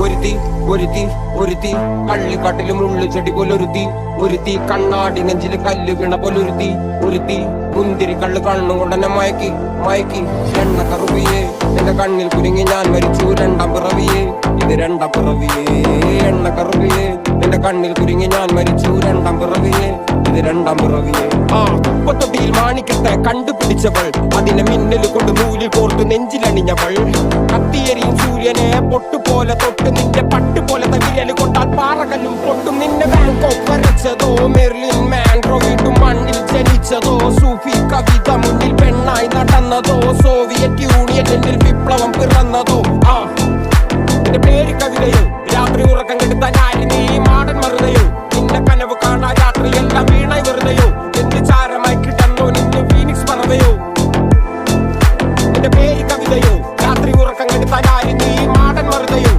ഒരുത്തി കള്ളിക്കാട്ടിലും ഉള്ളു ചെടി പോലൊരുത്തി ഒരുത്തി കണ്ണാടി നെഞ്ചില് കല്ല് വീണ പോലൊരുത്തി മുന്തിരി കള്ള് കണ്ണുകൊണ്ടെന്നെ മയക്കി എണ്ണ കറുവിയേ എന്റെ കണ്ണിൽ കുരുങ്ങി ഞാൻ മരിച്ചു രണ്ടാം പിറവിയേ ഇത് രണ്ടാം പിറവിയേ എണ്ണ കറുവിയേ എന്റെ കണ്ണിൽ കുരുങ്ങി ഞാൻ മരിച്ചു രണ്ടാം പിറവിയേ ഇത് രണ്ടാം പിറവിയേ കുപ്പത്തൊട്ടിയിൽ മാണിക്കത്തെ കണ്ടുപിടിച്ചവൾ അതിനെ മിന്നല് കൊണ്ട് നൂലിൽ കോർത്ത് നെഞ്ചിലണിഞ്ഞവൾ കത്തിയെരിയും സൂര്യനെ പൊട്ടുപോലെ തൊട്ട് നിന്റെ പട്ടുപോലെ തകിയല് കൊണ്ടാൽ പാറകല്ലും പൊട്ടും നിന്നെ ബാങ്കോക്ക് വരച്ചതോ മെർലിൻ മാൻഡ്രോ വീട്ടും മണ്ണിൽ ജനിച്ചതോ സൂഫി കവിത മുന്നിൽ പെണ്ണായി നടന്നതോ സോവിയറ്റ് യൂണിയനിൽ വിപ്ലവം പിറന്നതോ എന്റെ പേര് കവിതയോ